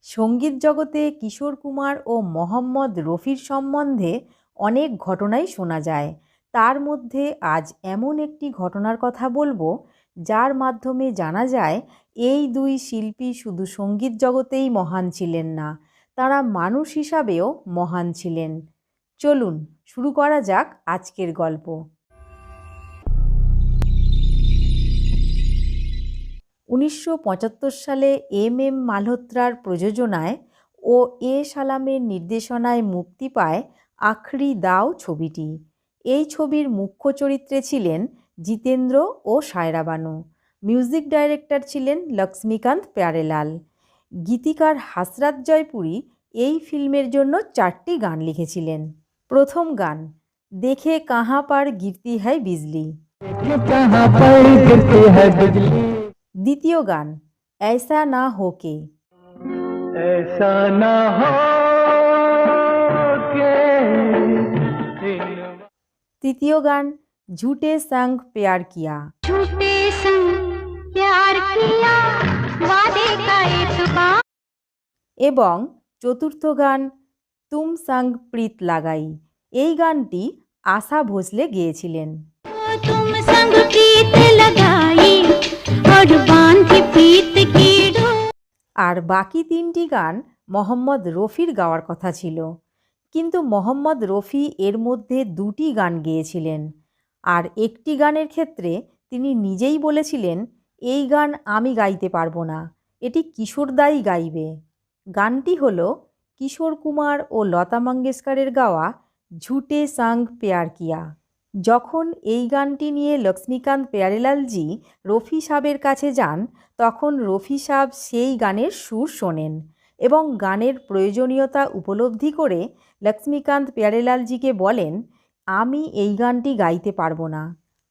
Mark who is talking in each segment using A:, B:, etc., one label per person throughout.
A: সঙ্গীত জগতে কিশোর কুমার ও মোহাম্মদ রফির সম্বন্ধে অনেক ঘটনাই শোনা যায়। তার মধ্যে আজ এমন একটি ঘটনার কথা বলবো যার মাধ্যমে জানা যায় এই দুই শিল্পী শুধু সঙ্গীত জগতেই মহান ছিলেন না, তারা মানুষ হিসাবেও মহান ছিলেন। চলুন শুরু করা যাক আজকের গল্প। 1975 সালে এম মালহোত্রার প্রযোজনায় ও এ সালামের নির্দেশনায় মুক্তি পায় আখরি দাও ছবিটি। এই ছবির মুখ্য চরিত্রে ছিলেন জিতেন্দ্র ও সায়রা বানু। মিউজিক ডাইরেক্টর ছিলেন লক্ষ্মীকান্ত প্যারেলাল। গীতিকার হাসরাত জয়পুরি এই ফিল্মের জন্য 4টি গান লিখেছিলেন। প্রথম গান, দেখে কাহাঁ পার গিরতি হ্যায় বিজলি। দ্বিতীয় গান, ऐसा ना हो के। তৃতীয় গান, ঝুটে সঙ্গ প্যার কিয়া। এবং চতুর্থ গান, তুম সঙ্গ প্রীত লাগাই। এই গানটি আশা ভোসলে গেয়েছিলেন। আর বাকি 3টি গান মোহাম্মদ রফির গাওয়ার কথা ছিল, কিন্তু মোহাম্মদ রফি এর মধ্যে 2টি গান গেয়েছিলেন। আর একটি গানের ক্ষেত্রে তিনি নিজেই বলেছিলেন, এই গান আমি গাইতে পারবো না, এটি কিশোরদাই গাইবে। গানটি হলো কিশোর কুমার ও লতা মঙ্গেশকরের গাওয়া ঝুটে সঙ্গ প্যার কিয়া। যখন এই গানটি নিয়ে লক্ষ্মীকান্ত প্যারেলালজি রফি সাহেবের কাছে যান, তখন রফি সাহেব সেই গানের সুর শোনেন এবং গানের প্রয়োজনীয়তা উপলব্ধি করে লক্ষ্মীকান্ত প্যারেলালজিকে বলেন, আমি এই গানটি গাইতে পারবো না,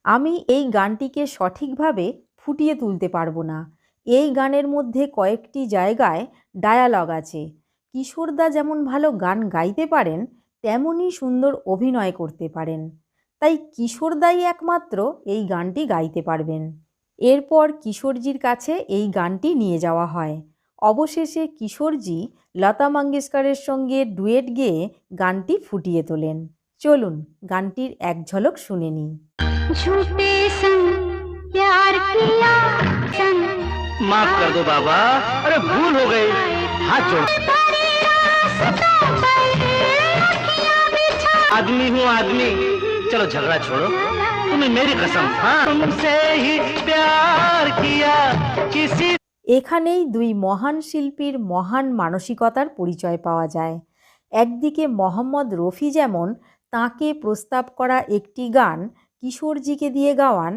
A: আমি এই গানটিকে সঠিকভাবে ফুটিয়ে তুলতে পারবো না। এই গানের মধ্যে কয়েকটি জায়গায় ডায়ালগ আছে। কিশোরদা যেমন ভালো গান গাইতে পারেন, তেমনই সুন্দর অভিনয় করতে পারেন, তাই কিশোরদাই একমাত্র এই গানটি গাইতে পারবেন। এরপর কিশোরজির কাছে এই গানটি নিয়ে যাওয়া হয়। অবশেষে কিশোরজি লতা মঙ্গেশকরের সঙ্গে ডুয়েট গেয়ে গানটি ফুটিয়ে তোলেন। চলুন গানটির এক ঝলক শুনে নিই।
B: माफ कर दो बाबा, अरे भूल हो गई, हाथ जोड़। आदमी हूँ आदमी, चलो झगड़ा छोड़ो, तुम्हें मेरी कसम, हाँ तुमसे ही प्यार किया किसी।
A: এখানেই দুই মহান শিল্পীর মহান মানসিকতার পরিচয় পাওয়া যায়। একদিকে মোহাম্মদ রফি যেমন তাঁকে প্রস্তাব করা একটি গান কিশোরজিকে দিয়ে গাওয়ান,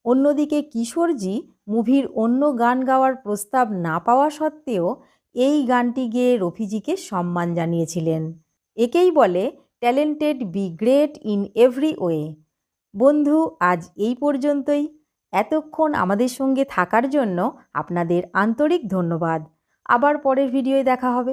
A: অন্যদিকে কিশোরজি মুভির অন্য গান গাওয়ার প্রস্তাব না পাওয়া সত্ত্বেও এই গানটি গেয়ে রফিজিকে সম্মান জানিয়েছিলেন। একেই বলে talented be great in every way. বন্ধু, আজ এই পর্যন্তই। এতক্ষণ আমাদের সঙ্গে থাকার জন্য আপনাদের আন্তরিক ধন্যবাদ। আবার পরের ভিডিওয় দেখা হবে।